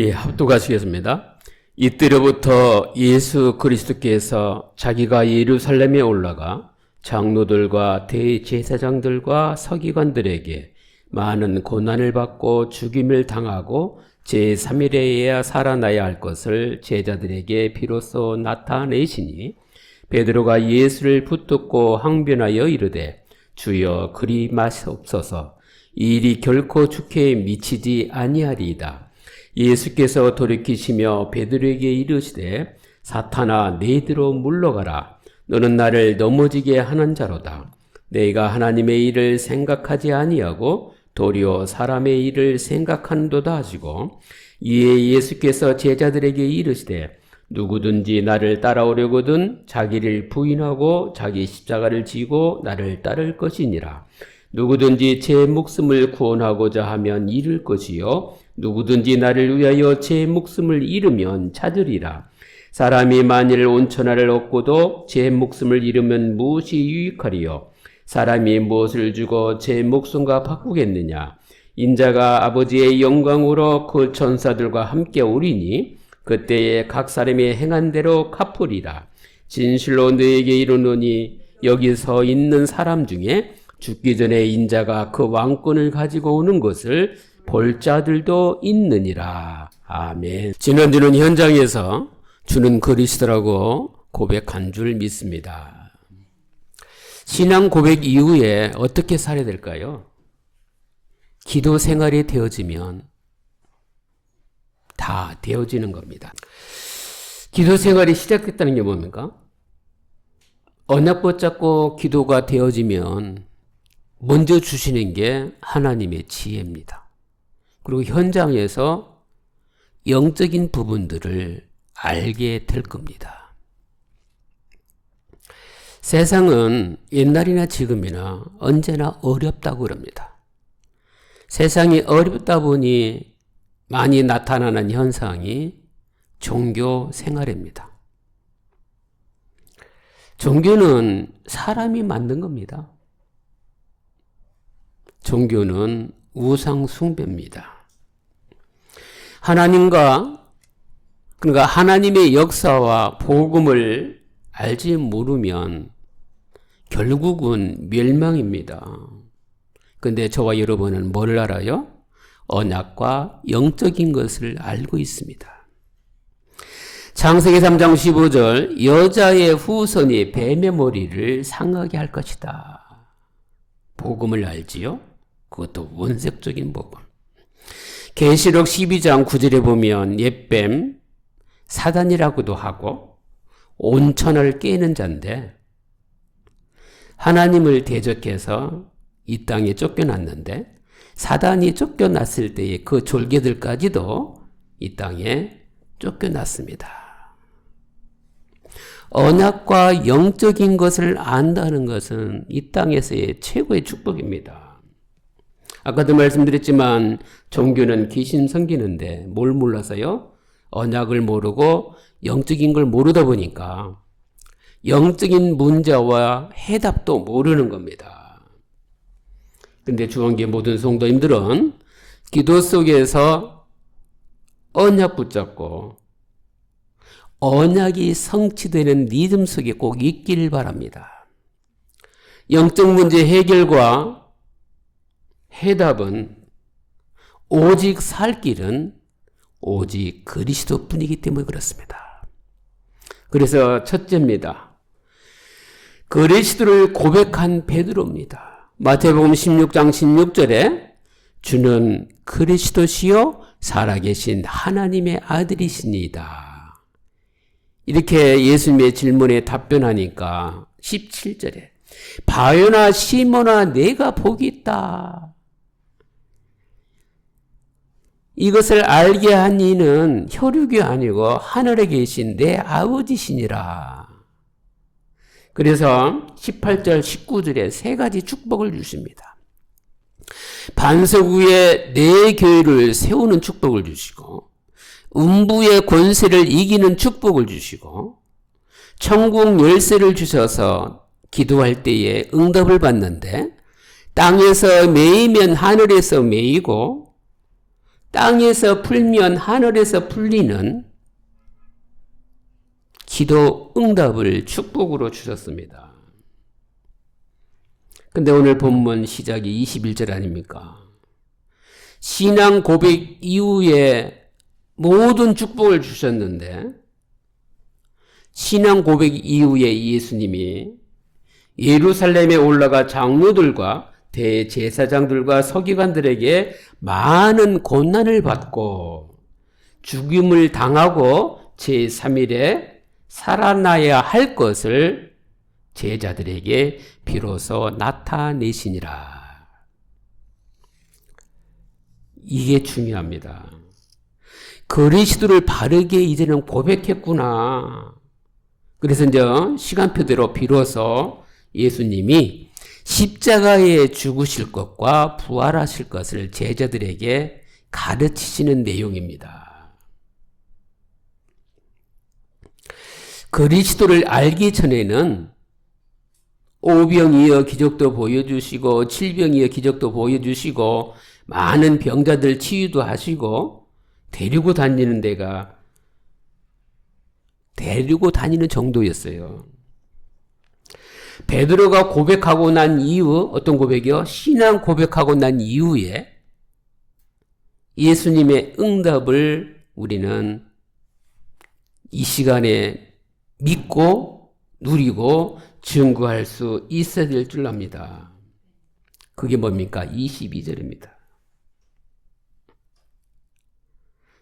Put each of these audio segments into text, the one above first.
예, 합독하시겠습니다. 이때로부터 예수 그리스도께서 자기가 예루살렘에 올라가 장로들과 대제사장들과 서기관들에게 많은 고난을 받고 죽임을 당하고 제3일에야 살아나야 할 것을 제자들에게 비로소 나타내시니 베드로가 예수를 붙들고 항변하여 이르되 주여 그리 마시옵소서 이 일이 결코 주께 미치지 아니하리이다. 예수께서 돌이키시며 베드로에게 이르시되 사탄아 내게로 물러가라. 너는 나를 넘어지게 하는 자로다. 내가 하나님의 일을 생각하지 아니하고 도리어 사람의 일을 생각하는도다 하시고 이에 예수께서 제자들에게 이르시되 누구든지 나를 따라오려거든 자기를 부인하고 자기 십자가를 지고 나를 따를 것이니라. 누구든지 제 목숨을 구원하고자 하면 잃을 것이요 누구든지 나를 위하여 제 목숨을 잃으면 찾으리라. 사람이 만일 온 천하를 얻고도 제 목숨을 잃으면 무엇이 유익하리요? 사람이 무엇을 주고 제 목숨과 바꾸겠느냐? 인자가 아버지의 영광으로 그 천사들과 함께 오리니 그때에 각 사람이 행한 대로 갚으리라. 진실로 너에게 이르노니 여기 서 있는 사람 중에 죽기 전에 인자가 그 왕권을 가지고 오는 것을 볼 자들도 있느니라. 아멘. 지난주는 현장에서 주는 그리스도라고 고백한 줄 믿습니다. 신앙 고백 이후에 어떻게 살아야 될까요? 기도 생활이 되어지면 다 되어지는 겁니다. 기도 생활이 시작됐다는 게 뭡니까? 언약 붙잡고 기도가 되어지면 먼저 주시는 게 하나님의 지혜입니다. 그리고 현장에서 영적인 부분들을 알게 될 겁니다. 세상은 옛날이나 지금이나 언제나 어렵다고 그럽니다. 세상이 어렵다 보니 많이 나타나는 현상이 종교 생활입니다. 종교는 사람이 만든 겁니다. 종교는 우상 숭배입니다. 그러니까 하나님의 역사와 복음을 알지 모르면 결국은 멸망입니다. 근데 저와 여러분은 뭘 알아요? 언약과 영적인 것을 알고 있습니다. 창세기 3장 15절 여자의 후손이 뱀의 머리를 상하게 할 것이다. 복음을 알지요? 그것도 원색적인 복음. 계시록 12장 9절에 보면 옛뱀 사단이라고도 하고 온 천하를 깨는 자인데 하나님을 대적해서 이 땅에 쫓겨났는데 사단이 쫓겨났을 때에 그 졸개들까지도 이 땅에 쫓겨났습니다. 언약과 영적인 것을 안다는 것은 이 땅에서의 최고의 축복입니다. 아까도 말씀드렸지만 종교는 귀신 섬기는데 뭘 몰라서요? 언약을 모르고 영적인 걸 모르다 보니까 영적인 문제와 해답도 모르는 겁니다. 근데 주원계 모든 성도님들은 기도 속에서 언약 붙잡고 언약이 성취되는 리듬 속에 꼭 있기를 바랍니다. 영적 문제 해결과 해답은 오직 살 길은 오직 그리스도뿐이기 때문에 그렇습니다. 그래서 첫째입니다. 그리스도를 고백한 베드로입니다. 마태복음 16장 16절에 주는 그리스도시요 살아계신 하나님의 아들이시니이다. 이렇게 예수님의 질문에 답변하니까 17절에 바요나 시몬아 내가 복이 있다. 이것을 알게 한 이는 혈육이 아니고 하늘에 계신 내 아버지시니라. 그래서 18절 19절에 세 가지 축복을 주십니다. 반석 위에 내 교회를 세우는 축복을 주시고 음부의 권세를 이기는 축복을 주시고 천국 열쇠를 주셔서 기도할 때에 응답을 받는데 땅에서 매이면 하늘에서 매이고 땅에서 풀면 하늘에서 풀리는 기도 응답을 축복으로 주셨습니다. 근데 오늘 본문 시작이 21절 아닙니까? 신앙 고백 이후에 모든 축복을 주셨는데 신앙 고백 이후에 예수님이 예루살렘에 올라가 장로들과 대제사장들과 서기관들에게 많은 고난을 받고 죽임을 당하고 제3일에 살아나야 할 것을 제자들에게 비로소 나타내시니라. 이게 중요합니다. 그리스도를 바르게 이제는 고백했구나. 그래서 이제 시간표대로 비로소 예수님이 십자가에 죽으실 것과 부활하실 것을 제자들에게 가르치시는 내용입니다. 그리스도를 알기 전에는 오병이어 기적도 보여주시고 칠병이어 기적도 보여주시고 많은 병자들 치유도 하시고 데리고 다니는 정도였어요. 베드로가 고백하고 난 이후, 어떤 고백이요? 신앙 고백하고 난 이후에 예수님의 응답을 우리는 이 시간에 믿고 누리고 증거할 수 있어야 될 줄 압니다. 그게 뭡니까? 22절입니다.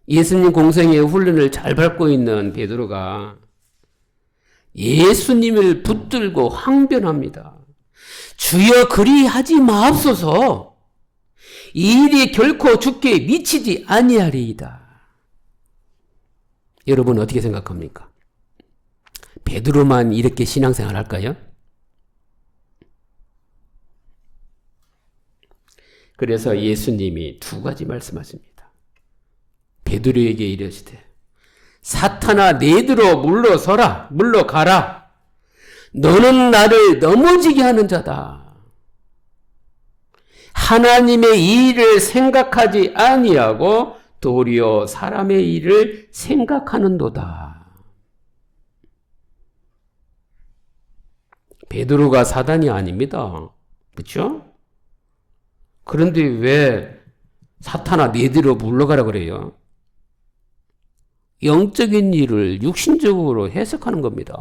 예수님 공생의 훈련을 잘 밟고 있는 베드로가 예수님을 붙들고 항변합니다. 주여 그리하지 마옵소서. 이 일이 결코 주께 미치지 아니하리이다. 여러분 어떻게 생각합니까? 베드로만 이렇게 신앙생활 할까요? 그래서 예수님이 두 가지 말씀하십니다. 베드로에게 이르시되 사탄아 내들어 물러가라. 너는 나를 넘어지게 하는 자다. 하나님의 일을 생각하지 아니하고 도리어 사람의 일을 생각하는도다. 베드로가 사단이 아닙니다. 그렇죠? 그런데 왜 사탄아 내들어 물러가라 그래요? 영적인 일을 육신적으로 해석하는 겁니다.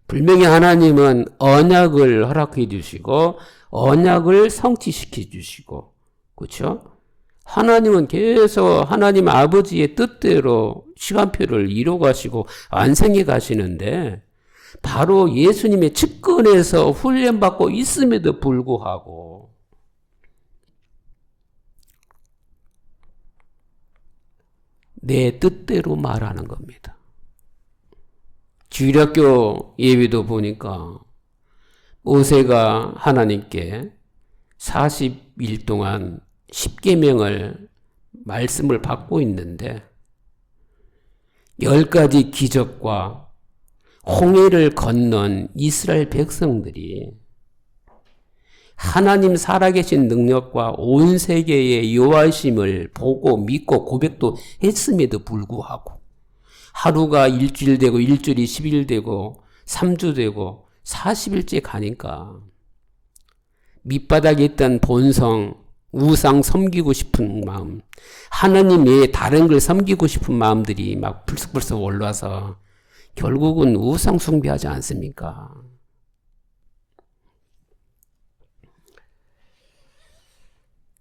분명히 하나님은 언약을 허락해 주시고 언약을 성취시켜 주시고 그렇죠? 하나님은 계속 하나님 아버지의 뜻대로 시간표를 이루어가시고 완성해 가시는데 바로 예수님의 측근에서 훈련받고 있음에도 불구하고 내 뜻대로 말하는 겁니다. 주일학교 예배도 보니까 모세가 하나님께 40일 동안 10계명을 말씀을 받고 있는데 10가지 기적과 홍해를 건넌 이스라엘 백성들이 하나님 살아계신 능력과 온 세계의 요하심을 보고 믿고 고백도 했음에도 불구하고 하루가 일주일 되고 일주일이 10일 되고 3주 되고 40일째 가니까 밑바닥에 있던 본성, 우상 섬기고 싶은 마음, 하나님 외에 다른 걸 섬기고 싶은 마음들이 막 불쑥불쑥 올라와서 결국은 우상 숭배하지 않습니까?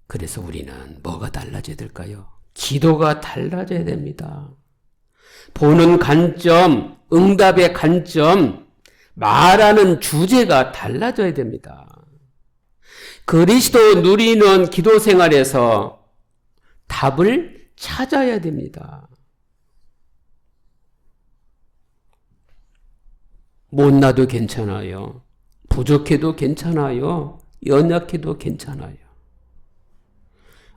그래서 우리는 뭐가 달라져야 될까요? 기도가 달라져야 됩니다. 보는 관점, 응답의 관점, 말하는 주제가 달라져야 됩니다. 그리스도 누리는 기도 생활에서 답을 찾아야 됩니다. 못나도 괜찮아요. 부족해도 괜찮아요. 연약해도 괜찮아요.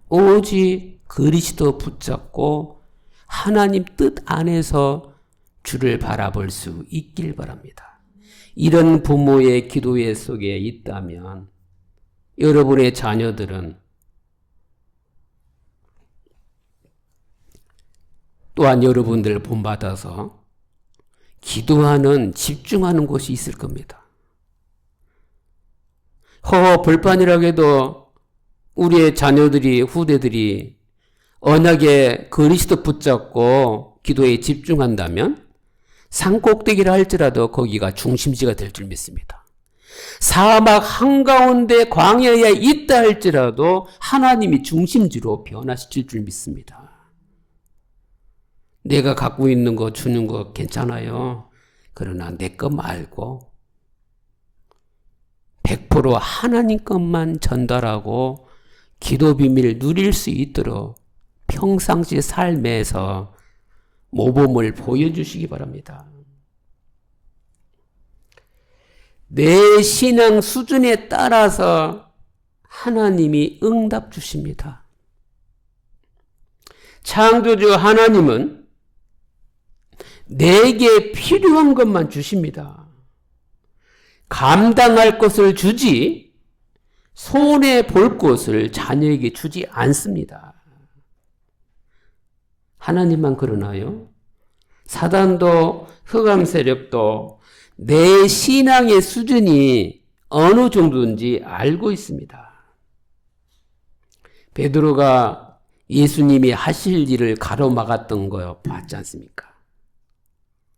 오직 그리스도 붙잡고 하나님 뜻 안에서 주를 바라볼 수 있길 바랍니다. 이런 부모의 기도회 속에 있다면 여러분의 자녀들은 또한 여러분들 본받아서 기도하는, 집중하는 곳이 있을 겁니다. 불판이라고 해도 우리의 자녀들이, 후대들이 언약에 그리스도 붙잡고 기도에 집중한다면 산꼭대기라 할지라도 거기가 중심지가 될 줄 믿습니다. 사막 한가운데 광야에 있다 할지라도 하나님이 중심지로 변화시킬 줄 믿습니다. 내가 갖고 있는 거 주는 거 괜찮아요. 그러나 내 것 말고 100% 하나님 것만 전달하고 기도 비밀을 누릴 수 있도록 평상시 삶에서 모범을 보여주시기 바랍니다. 내 신앙 수준에 따라서 하나님이 응답 주십니다. 창조주 하나님은 내게 필요한 것만 주십니다. 감당할 것을 주지 손해 볼 것을 자녀에게 주지 않습니다. 하나님만 그러나요? 사단도 흑암 세력도 내 신앙의 수준이 어느 정도인지 알고 있습니다. 베드로가 예수님이 하실 일을 가로막았던 거 봤지 않습니까?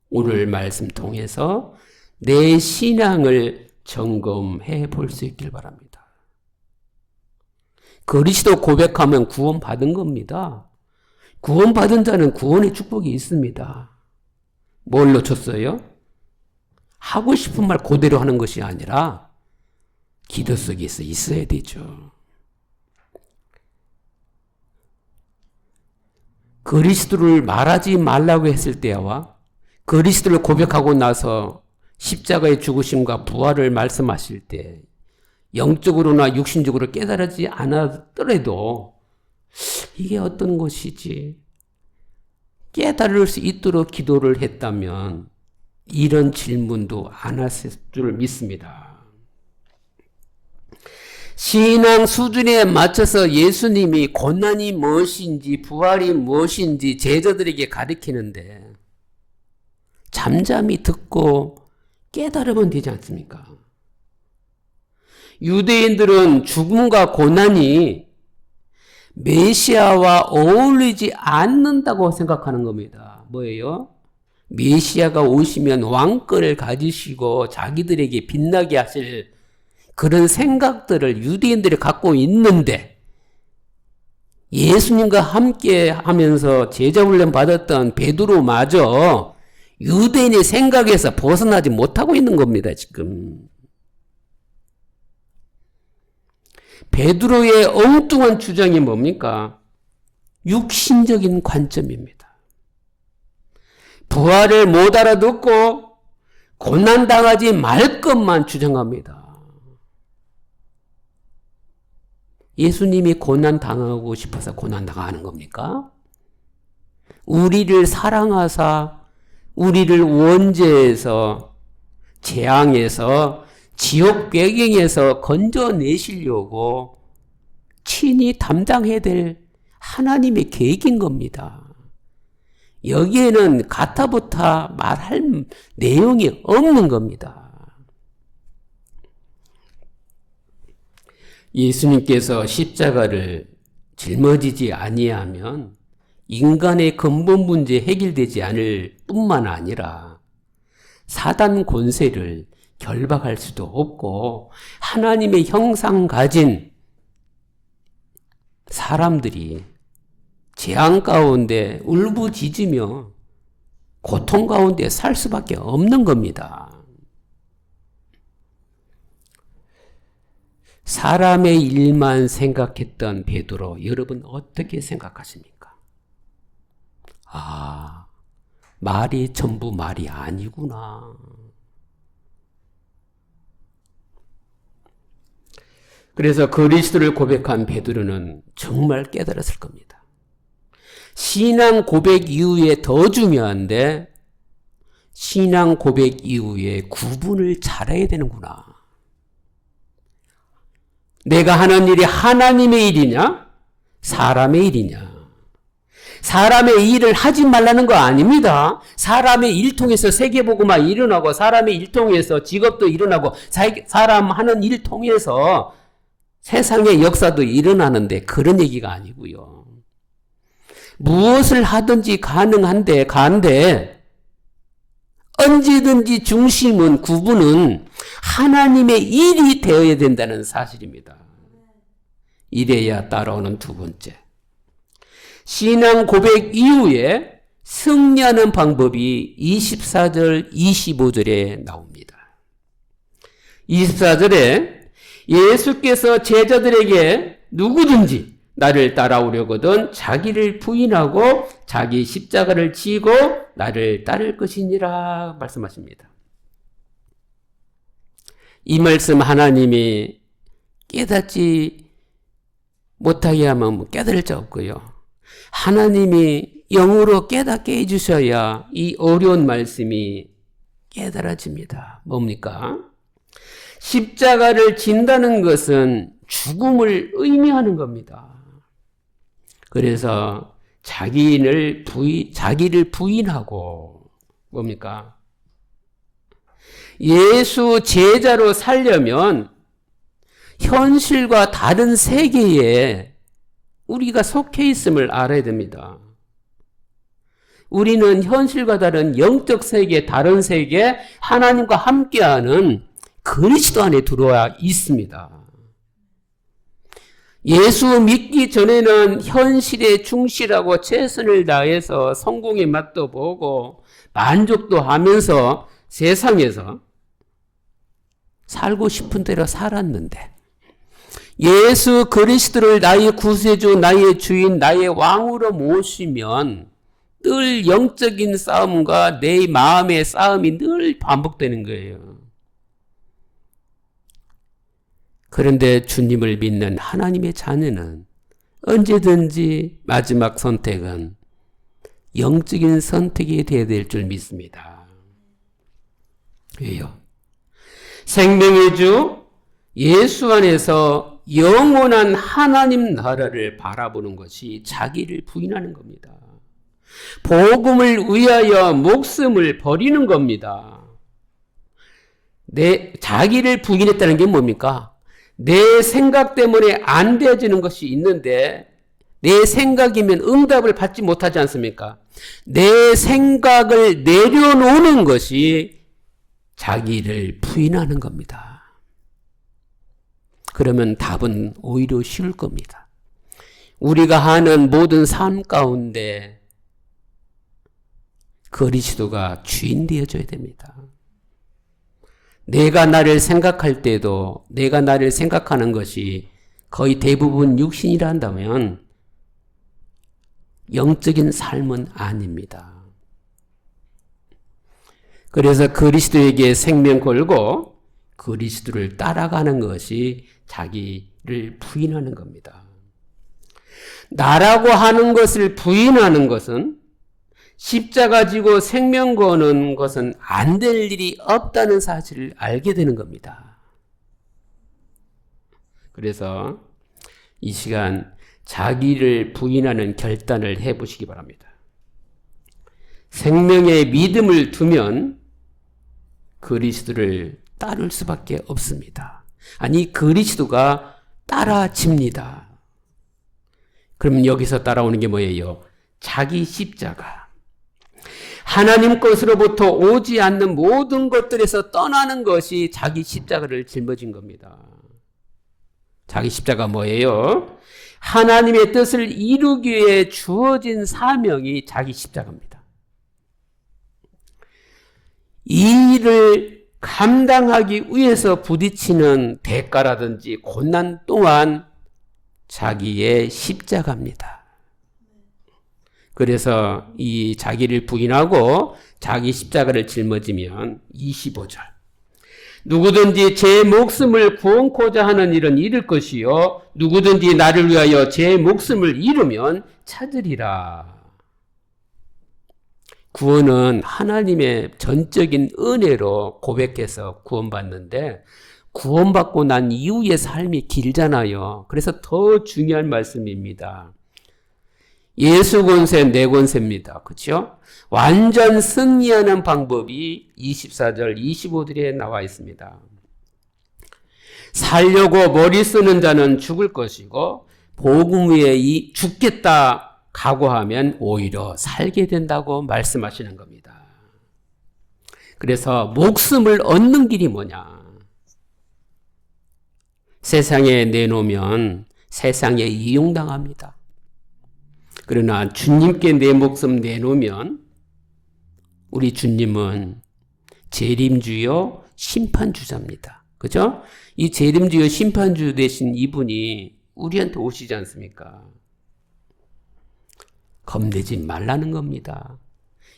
오늘 말씀 통해서 내 신앙을 점검해 볼 수 있길 바랍니다. 그리스도 고백하면 구원받은 겁니다. 구원받은 자는 구원의 축복이 있습니다. 뭘 놓쳤어요? 하고 싶은 말 그대로 하는 것이 아니라 기도 속에서 있어야 되죠. 그리스도를 말하지 말라고 했을 때와 그리스도를 고백하고 나서 십자가의 죽으심과 부활을 말씀하실 때 영적으로나 육신적으로 깨달지 않았더라도 이게 어떤 것이지? 깨달을 수 있도록 기도를 했다면 이런 질문도 안 했을 줄 믿습니다. 신앙 수준에 맞춰서 예수님이 고난이 무엇인지 부활이 무엇인지 제자들에게 가르치는데 잠잠히 듣고 깨달으면 되지 않습니까? 유대인들은 죽음과 고난이 메시아와 어울리지 않는다고 생각하는 겁니다. 뭐예요? 메시아가 오시면 왕권을 가지시고 자기들에게 빛나게 하실 그런 생각들을 유대인들이 갖고 있는데 예수님과 함께 하면서 제자 훈련 받았던 베드로마저 유대인의 생각에서 벗어나지 못하고 있는 겁니다, 지금. 베드로의 엉뚱한 주장이 뭡니까? 육신적인 관점입니다. 부활을 못 알아듣고 고난당하지 말 것만 주장합니다. 예수님이 고난당하고 싶어서 고난당하는 겁니까? 우리를 사랑하사 우리를 원죄에서 재앙에서 지옥 배경에서 건져내시려고 친히 담당해야 될 하나님의 계획인 겁니다. 여기에는 가타부타 말할 내용이 없는 겁니다. 예수님께서 십자가를 짊어지지 아니하면 인간의 근본 문제 해결되지 않을 뿐만 아니라 사단 권세를 결박할 수도 없고 하나님의 형상 가진 사람들이 재앙 가운데 울부짖으며 고통 가운데 살 수밖에 없는 겁니다. 사람의 일만 생각했던 베드로, 여러분 어떻게 생각하십니까? 말이 전부 말이 아니구나. 그래서 그리스도를 고백한 베드로는 정말 깨달았을 겁니다. 신앙 고백 이후에 더 중요한데 신앙 고백 이후에 구분을 잘해야 되는구나. 내가 하는 일이 하나님의 일이냐? 사람의 일이냐? 사람의 일을 하지 말라는 거 아닙니다. 사람의 일 통해서 세계복음화 일어나고 사람의 일 통해서 직업도 일어나고 사람 하는 일 통해서 세상의 역사도 일어나는데 그런 얘기가 아니고요. 무엇을 하든지 가능한데 언제든지 중심은 구분은 하나님의 일이 되어야 된다는 사실입니다. 이래야 따라오는 두 번째. 신앙 고백 이후에 승리하는 방법이 24절, 25절에 나옵니다. 24절에 예수께서 제자들에게 누구든지 나를 따라오려거든 자기를 부인하고 자기 십자가를 지고 나를 따를 것이니라 말씀하십니다. 이 말씀 하나님이 깨닫지 못하게 하면 깨달을 자 없고요. 하나님이 영으로 깨닫게 해주셔야 이 어려운 말씀이 깨달아집니다. 뭡니까? 십자가를 진다는 것은 죽음을 의미하는 겁니다. 그래서 자기를 부인하고 뭡니까? 예수 제자로 살려면 현실과 다른 세계에 우리가 속해 있음을 알아야 됩니다. 우리는 현실과 다른 영적 세계, 다른 세계, 하나님과 함께하는 그리스도 안에 들어와 있습니다. 예수 믿기 전에는 현실에 충실하고 최선을 다해서 성공의 맛도 보고 만족도 하면서 세상에서 살고 싶은 대로 살았는데 예수 그리스도를 나의 구세주, 나의 주인, 나의 왕으로 모시면 늘 영적인 싸움과 내 마음의 싸움이 늘 반복되는 거예요. 그런데 주님을 믿는 하나님의 자녀는 언제든지 마지막 선택은 영적인 선택이 되어야 될 줄 믿습니다. 왜요? 생명의 주 예수 안에서 영원한 하나님 나라를 바라보는 것이 자기를 부인하는 겁니다. 복음을 위하여 목숨을 버리는 겁니다. 자기를 부인했다는 게 뭡니까? 내 생각 때문에 안 되어지는 것이 있는데 내 생각이면 응답을 받지 못하지 않습니까? 내 생각을 내려놓는 것이 자기를 부인하는 겁니다. 그러면 답은 오히려 쉬울 겁니다. 우리가 하는 모든 삶 가운데 그리스도가 주인 되어줘야 됩니다. 내가 나를 생각할 때도 내가 나를 생각하는 것이 거의 대부분 육신이라 한다면 영적인 삶은 아닙니다. 그래서 그리스도에게 생명 걸고 그리스도를 따라가는 것이 자기를 부인하는 겁니다. 나라고 하는 것을 부인하는 것은 십자가 지고 생명 거는 것은 안 될 일이 없다는 사실을 알게 되는 겁니다. 그래서 이 시간 자기를 부인하는 결단을 해보시기 바랍니다. 생명에 믿음을 두면 그리스도를 따를 수밖에 없습니다. 아니 그리스도가 따라집니다. 그럼 여기서 따라오는 게 뭐예요? 자기 십자가. 하나님 것으로부터 오지 않는 모든 것들에서 떠나는 것이 자기 십자가를 짊어진 겁니다. 자기 십자가 뭐예요? 하나님의 뜻을 이루기 위해 주어진 사명이 자기 십자가입니다. 이 일을 감당하기 위해서 부딪히는 대가라든지 고난 또한 자기의 십자가입니다. 그래서 이 자기를 부인하고 자기 십자가를 짊어지면 25절 누구든지 제 목숨을 구원코자 하는 일은 잃을 것이요 누구든지 나를 위하여 제 목숨을 잃으면 찾으리라. 구원은 하나님의 전적인 은혜로 고백해서 구원받는데 구원받고 난 이후의 삶이 길잖아요. 그래서 더 중요한 말씀입니다. 예수 권세, 내 권세입니다. 그렇죠? 완전 승리하는 방법이 24절, 25절에 나와 있습니다. 살려고 머리 쓰는 자는 죽을 것이고 복음 위에 죽겠다 각오하면 오히려 살게 된다고 말씀하시는 겁니다. 그래서 목숨을 얻는 길이 뭐냐? 세상에 내놓으면 세상에 이용당합니다. 그러나 주님께 내 목숨 내놓으면 우리 주님은 재림주요 심판주자입니다. 그죠? 이 재림주요 심판주 되신 이분이 우리한테 오시지 않습니까? 겁내지 말라는 겁니다.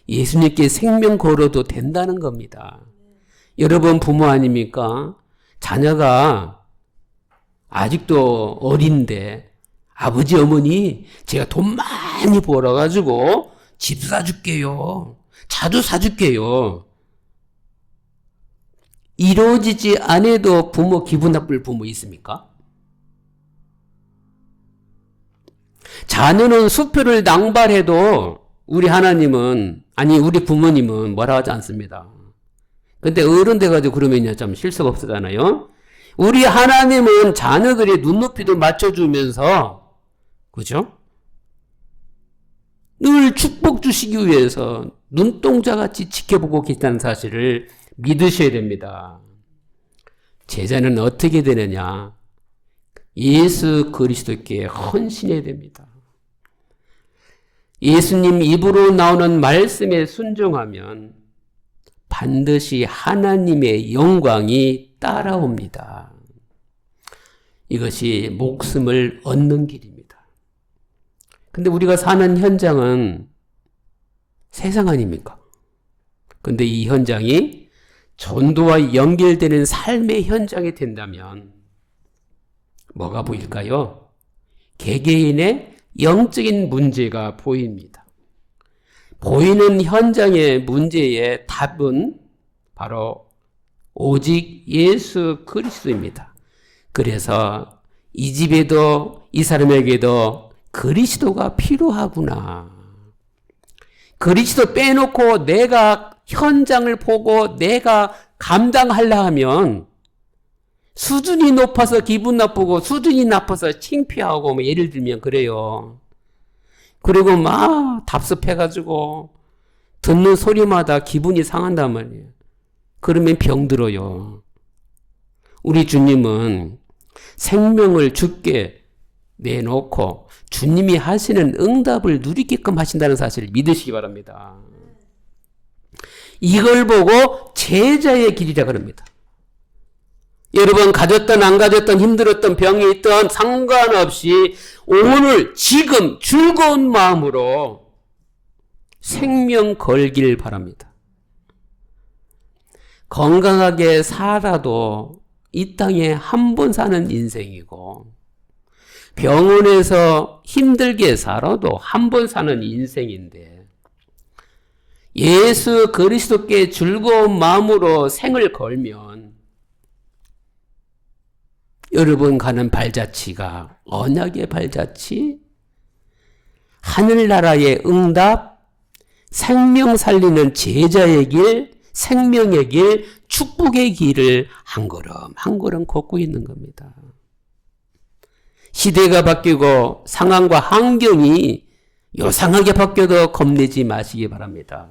예수님께 생명 걸어도 된다는 겁니다. 여러분 부모 아닙니까? 자녀가 아직도 어린데 아버지 어머니 제가 돈 많이 벌어가지고 집 사줄게요. 차도 사줄게요. 이루어지지 않아도 부모 기분 나쁠 부모 있습니까? 자녀는 수표를 낭발해도 우리 하나님은 우리 부모님은 뭐라 하지 않습니다. 근데 어른 돼가지고 그러면요 좀 실수가 없어잖아요. 우리 하나님은 자녀들의 눈높이도 맞춰주면서 그죠? 늘 축복 주시기 위해서 눈동자같이 지켜보고 계시다는 사실을 믿으셔야 됩니다. 제자는 어떻게 되느냐? 예수 그리스도께 헌신해야 됩니다. 예수님 입으로 나오는 말씀에 순종하면 반드시 하나님의 영광이 따라옵니다. 이것이 목숨을 얻는 길입니다. 근데 우리가 사는 현장은 세상 아닙니까? 근데 이 현장이 전도와 연결되는 삶의 현장이 된다면 뭐가 보일까요? 개개인의 영적인 문제가 보입니다. 보이는 현장의 문제의 답은 바로 오직 예수 그리스도입니다. 그래서 이 집에도 이 사람에게도 그리스도가 필요하구나. 그리스도 빼놓고 내가 현장을 보고 내가 감당하려 하면 수준이 높아서 기분 나쁘고 수준이 나빠서 창피하고 뭐 예를 들면 그래요. 그리고 막 답습해가지고 듣는 소리마다 기분이 상한단 말이에요. 그러면 병들어요. 우리 주님은 생명을 주께 내놓고 주님이 하시는 응답을 누리게끔 하신다는 사실을 믿으시기 바랍니다. 이걸 보고 제자의 길이라 그럽니다. 여러분 가졌던 안 가졌던 힘들었던 병이 있던 상관없이 오늘 지금 즐거운 마음으로 생명 걸길 바랍니다. 건강하게 살아도 이 땅에 한 번 사는 인생이고 병원에서 힘들게 살아도 한 번 사는 인생인데 예수 그리스도께 즐거운 마음으로 생을 걸면 여러분 가는 발자취가 언약의 발자취, 하늘나라의 응답, 생명 살리는 제자의 길, 생명의 길, 축복의 길을 한 걸음 한 걸음 걷고 있는 겁니다. 시대가 바뀌고 상황과 환경이 요상하게 바뀌어도 겁내지 마시기 바랍니다.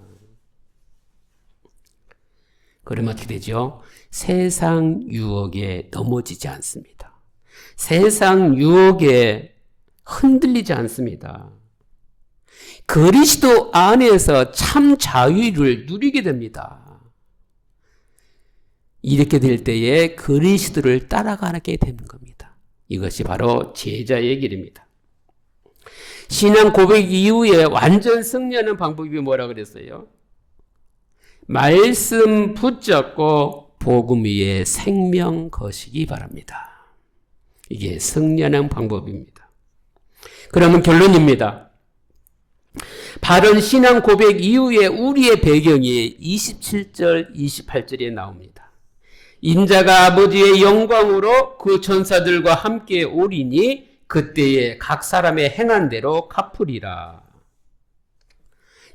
그러면 어떻게 되죠? 세상 유혹에 넘어지지 않습니다. 세상 유혹에 흔들리지 않습니다. 그리스도 안에서 참 자유를 누리게 됩니다. 이렇게 될 때에 그리스도를 따라가게 되는 겁니다. 이것이 바로 제자의 길입니다. 신앙 고백 이후에 완전 승리하는 방법이 뭐라 그랬어요? 말씀 붙잡고 복음 위에 생명 거시기 바랍니다. 이게 승리하는 방법입니다. 그러면 결론입니다. 바른 신앙 고백 이후에 우리의 배경이 27절, 28절에 나옵니다. 인자가 아버지의 영광으로 그 천사들과 함께 오리니 그때에 각 사람의 행한 대로 갚으리라.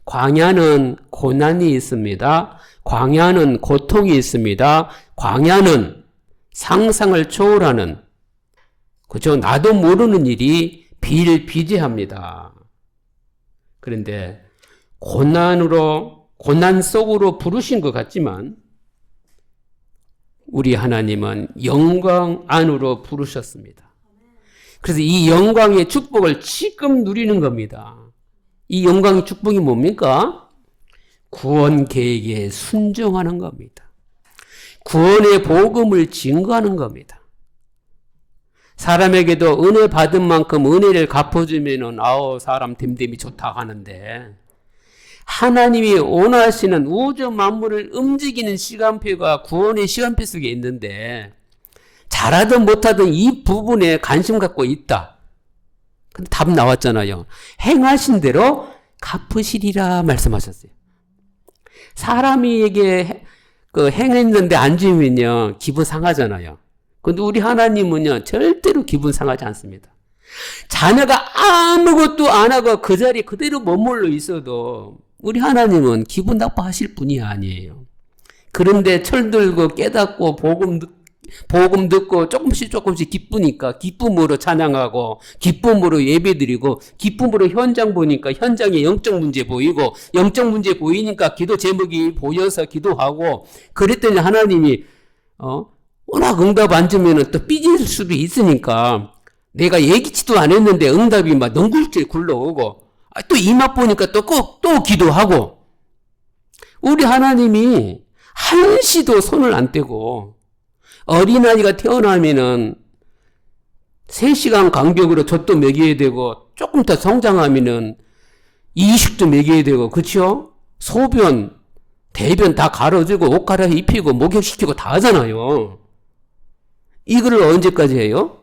광야는 고난이 있습니다. 광야는 고통이 있습니다. 광야는 상상을 초월하는, 그죠? 나도 모르는 일이 비일비재합니다. 그런데 고난 속으로 부르신 것 같지만 우리 하나님은 영광 안으로 부르셨습니다. 그래서 이 영광의 축복을 지금 누리는 겁니다. 이 영광의 축복이 뭡니까? 구원 계획에 순종하는 겁니다. 구원의 복음을 증거하는 겁니다. 사람에게도 은혜 받은 만큼 은혜를 갚아주면은 사람 됨됨이 좋다 하는데, 하나님이 원하시는 우주 만물을 움직이는 시간표가 구원의 시간표 속에 있는데 잘하든 못하든 이 부분에 관심 갖고 있다. 근데 답 나왔잖아요. 행하신 대로 갚으시리라 말씀하셨어요. 사람에게 행했는데 안 지으면요 기분 상하잖아요. 근데 우리 하나님은요 절대로 기분 상하지 않습니다. 자녀가 아무것도 안 하고 그 자리에 그대로 머물러 있어도 우리 하나님은 기분 나빠하실 분이 아니에요. 그런데 철들고 깨닫고 복음 듣고 조금씩 기쁘니까 기쁨으로 찬양하고 기쁨으로 예배드리고 기쁨으로 현장 보니까 현장에 영적 문제 보이고 영적 문제 보이니까 기도 제목이 보여서 기도하고, 그랬더니 하나님이 워낙 응답 안 주면은 또 삐질 수도 있으니까 내가 예기치도 안 했는데 응답이 막 넝굴질 굴러오고 또 이 맛 보니까 또 기도하고, 우리 하나님이 한시도 손을 안 떼고 어린아이가 태어나면은 3시간 간격으로 젖도 먹여야 되고 조금 더 성장하면은 이식도 먹여야 되고, 그렇죠? 소변, 대변 다 가려주고 옷 갈아입히고 목욕시키고 다 하잖아요. 이거를 언제까지 해요?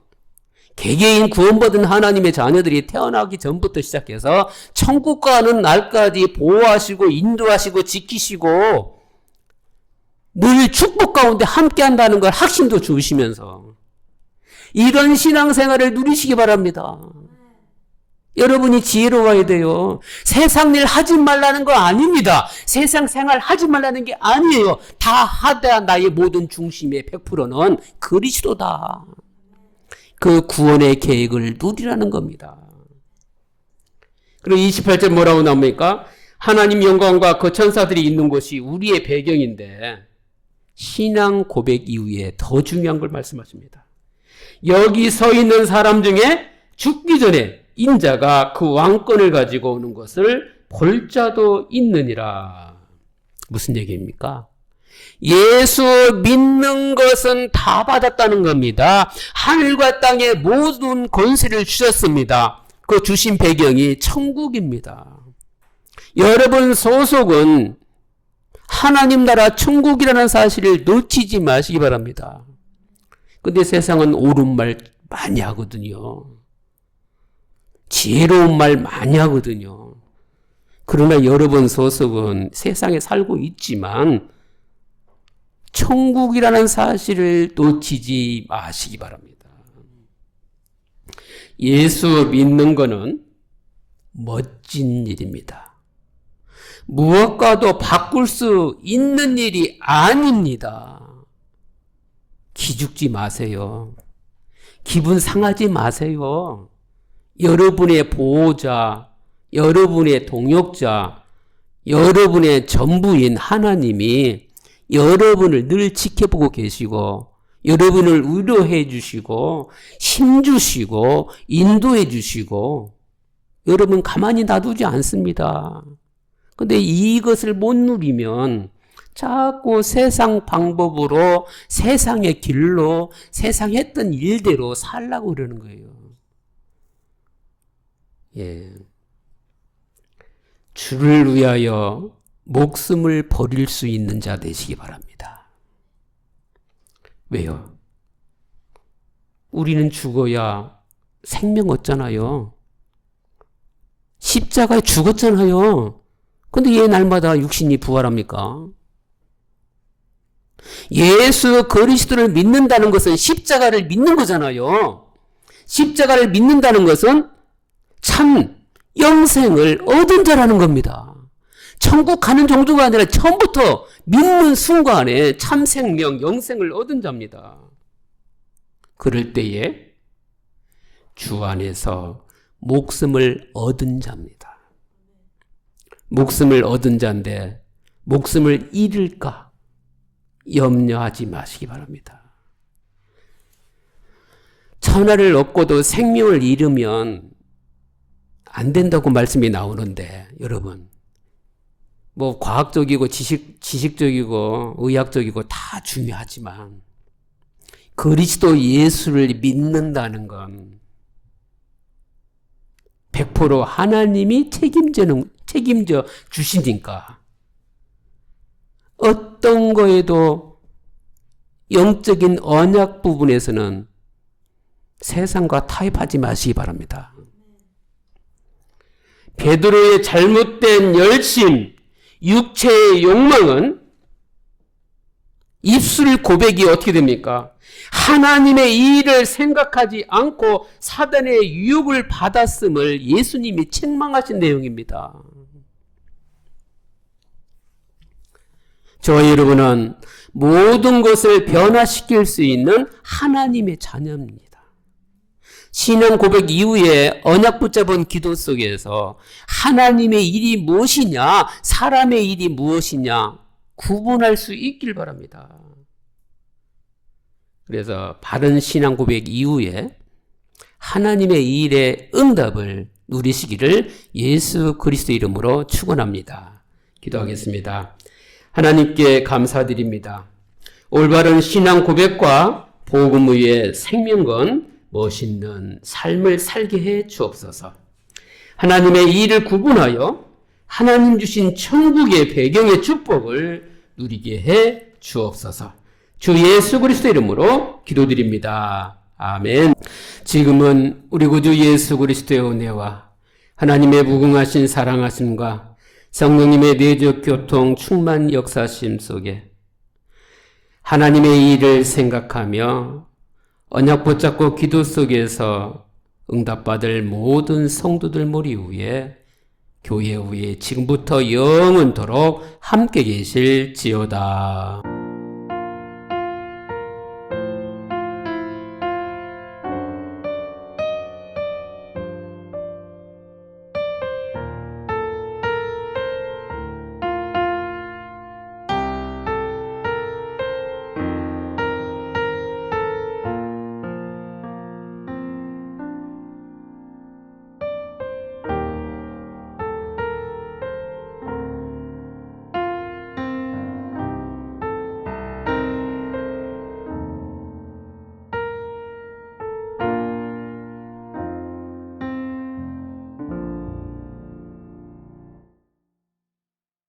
개개인 구원받은 하나님의 자녀들이 태어나기 전부터 시작해서 천국 가는 날까지 보호하시고 인도하시고 지키시고 늘 축복 가운데 함께 한다는 걸 확신도 주시면서 이런 신앙생활을 누리시기 바랍니다. 여러분이 지혜로워야 돼요. 세상 일 하지 말라는 거 아닙니다. 세상 생활 하지 말라는 게 아니에요. 다 하되 나의 모든 중심의 100%는 그리스도다. 그 구원의 계획을 누리라는 겁니다. 그리고 28절 뭐라고 나옵니까? 하나님 영광과 그 천사들이 있는 곳이 우리의 배경인데 신앙 고백 이후에 더 중요한 걸 말씀하십니다. 여기 서 있는 사람 중에 죽기 전에 인자가 그 왕권을 가지고 오는 것을 볼 자도 있느니라. 무슨 얘기입니까? 예수 믿는 것은 다 받았다는 겁니다. 하늘과 땅의 모든 권세를 주셨습니다. 그 주신 배경이 천국입니다. 여러분 소속은 하나님 나라 천국이라는 사실을 놓치지 마시기 바랍니다. 근데 세상은 옳은 말 많이 하거든요. 지혜로운 말 많이 하거든요. 그러나 여러분 소속은 세상에 살고 있지만 천국이라는 사실을 놓치지 마시기 바랍니다. 예수 믿는 것은 멋진 일입니다. 무엇과도 바꿀 수 있는 일이 아닙니다. 기죽지 마세요. 기분 상하지 마세요. 여러분의 보호자, 여러분의 동역자, 여러분의 전부인 하나님이 여러분을 늘 지켜보고 계시고 여러분을 위로해 주시고 힘주시고 인도해 주시고 여러분 가만히 놔두지 않습니다. 근데 이것을 못 누리면 자꾸 세상 방법으로 세상의 길로 세상 했던 일대로 살라고 그러는 거예요. 예. 주를 위하여 목숨을 버릴 수 있는 자 되시기 바랍니다. 왜요? 우리는 죽어야 생명 얻잖아요. 십자가에 죽었잖아요. 근데 왜 날마다 육신이 부활합니까? 예수 그리스도를 믿는다는 것은 십자가를 믿는 거잖아요. 십자가를 믿는다는 것은 참 영생을 얻은 자라는 겁니다. 천국 가는 정도가 아니라 처음부터 믿는 순간에 참 생명, 영생을 얻은 자입니다. 그럴 때에 주 안에서 목숨을 얻은 자입니다. 목숨을 얻은 자인데 목숨을 잃을까 염려하지 마시기 바랍니다. 천하를 얻고도 생명을 잃으면 안 된다고 말씀이 나오는데 여러분 뭐 과학적이고 지식적이고 의학적이고 다 중요하지만 그리스도 예수를 믿는다는 건 100% 하나님이 책임져 주시니까 어떤 거에도 영적인 언약 부분에서는 세상과 타협하지 마시기 바랍니다. 베드로의 잘못된 열심, 육체의 욕망은 입술 고백이 어떻게 됩니까? 하나님의 일을 생각하지 않고 사단의 유혹을 받았음을 예수님이 책망하신 내용입니다. 저와 여러분은 모든 것을 변화시킬 수 있는 하나님의 자녀입니다. 신앙 고백 이후에 언약 붙잡은 기도 속에서 하나님의 일이 무엇이냐, 사람의 일이 무엇이냐 구분할 수 있길 바랍니다. 그래서 바른 신앙 고백 이후에 하나님의 일의 응답을 누리시기를 예수 그리스도 이름으로 축원합니다. 기도하겠습니다. 하나님께 감사드립니다. 올바른 신앙 고백과 복음 위에 생명건 멋있는 삶을 살게 해 주옵소서. 하나님의 일을 구분하여 하나님 주신 천국의 배경의 축복을 누리게 해 주옵소서. 주 예수 그리스도 이름으로 기도드립니다. 아멘. 지금은 우리 구주 예수 그리스도의 은혜와 하나님의 무궁하신 사랑하심과 성령님의 내적 교통 충만 역사심 속에 하나님의 일을 생각하며 언약 붙잡고 기도 속에서 응답받을 모든 성도들 머리 위에 교회 위에 지금부터 영원토록 함께 계실지어다.